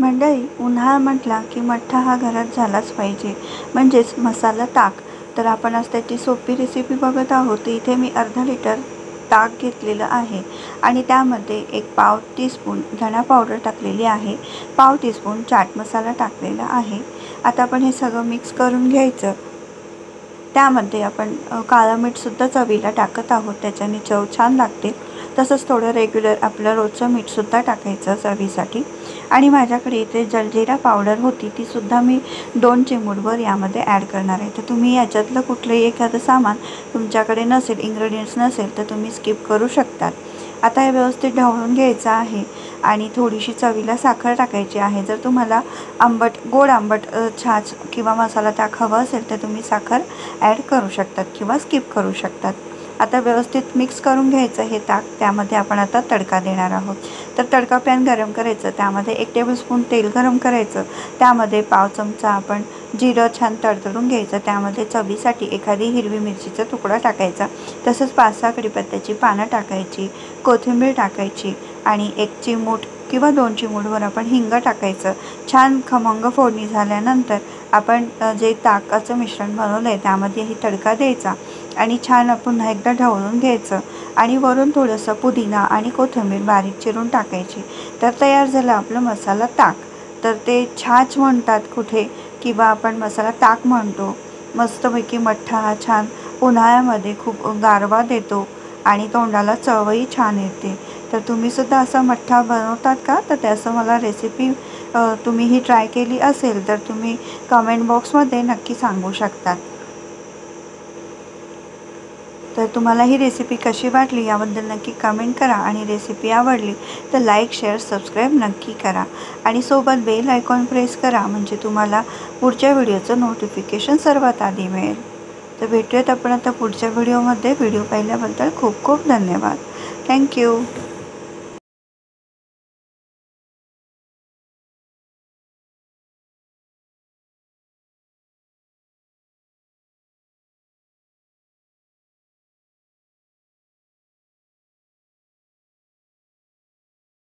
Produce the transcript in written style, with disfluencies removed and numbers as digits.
मंडळी, उन्हाळा म्हटला की मठ्ठा हा घरात झालाच पाहिजे, म्हणजेच मसाला ताक. तर आपण आज त्याची सोपी रेसिपी बघत आहोत. तर इथे मी अर्धा लिटर ताक घेतलेलं आहे आणि त्यामध्ये एक पाव टीस्पून धणा पावडर टाकलेली आहे, पाव टीस्पून चाट मसाला टाकलेला आहे. आता आपण हे सगळं मिक्स करून घ्यायचं. त्यामध्ये आपण काळं मीठसुद्धा चवीला टाकत आहोत, त्याच्याने चव छान लागते. तसंच थोडं रेग्युलर आपलं रोजचं मीठसुद्धा टाकायचं चवीसाठी. आणि माझ्याकडे इथे जलजिरा पावडर होती, तीसुद्धा मी 2 चिमूटभर यामध्ये ॲड करणार आहे. तर तुम्ही याच्यातलं कुठलंही एखादं सामान तुमच्याकडे नसेल, इन्ग्रेडियंट्स नसेल, तर तुम्ही स्किप करू शकतात. आता हे व्यवस्थित ढवळून घ्यायचं आहे आणि थोडीशी चवीला साखर टाकायची आहे. जर तुम्हाला गोड आंबट छाछ किंवा मसाला ताक हवं असेल तर तुम्ही साखर ॲड करू शकतात किंवा स्किप करू शकतात. आता व्यवस्थित मिक्स करून घ्यायचं हे ताक. त्यामध्ये आपण आता तडका देणार आहोत. तर तडका पॅन गरम करायचं, त्यामध्ये 1 टेबलस्पून तेल गरम करायचं. त्यामध्ये पाव चमचा आपण जिरं छान तडतडून घ्यायचं. त्यामध्ये चवीसाठी एखादी हिरवी मिरचीचा तुकडा टाकायचा, तसंच 5-6 कढीपत्त्याची पानं टाकायची, कोथिंबीर टाकायची आणि 1 चिमूट किंवा 2 चिमूटभर आपण हिंग टाकायचं. छान खमंग फोडणी झाल्यानंतर आपण जे ताकाचं मिश्रण बनवलं आहे त्यामध्ये तडका द्यायचा आणि छान पुन्हा एकदा ढवळून घ्यायचं आणि वरून थोडंसं पुदिना आणि कोथिंबीर बारीक चिरून टाकायची. तर तयार झालं आपलं मसाला ताक. तर ते छाछ म्हणतात कुठे किंवा आपण मसाला ताक म्हणतो. मस्तपैकी मठ्ठा हा छान उन्हाळ्यामध्ये खूप गारवा देतो आणि तोंडाला चवही छान येते. तर तुम्हीसुद्धा असा मठ्ठा बनवतात का? तर त्याचं मला रेसिपी तुम्ही ही ट्राय केली असेल तर तुम्ही कमेंट बॉक्समध्ये नक्की सांगू शकतात. तर तुम्हाला ही रेसिपी कशी वाटली याबद्दल नक्की कमेंट करा आणि रेसिपी आवडली तर लाईक, शेअर, सबस्क्राईब नक्की करा आणि सोबत बेल आयकॉन प्रेस करा, म्हणजे तुम्हाला पुढच्या व्हिडिओचं नोटिफिकेशन सर्वात आधी मिळेल. तर भेटूयात आपण आता पुढच्या व्हिडिओमध्ये. व्हिडिओ पाहिल्याबद्दल खूप खूप धन्यवाद. थँक्यू.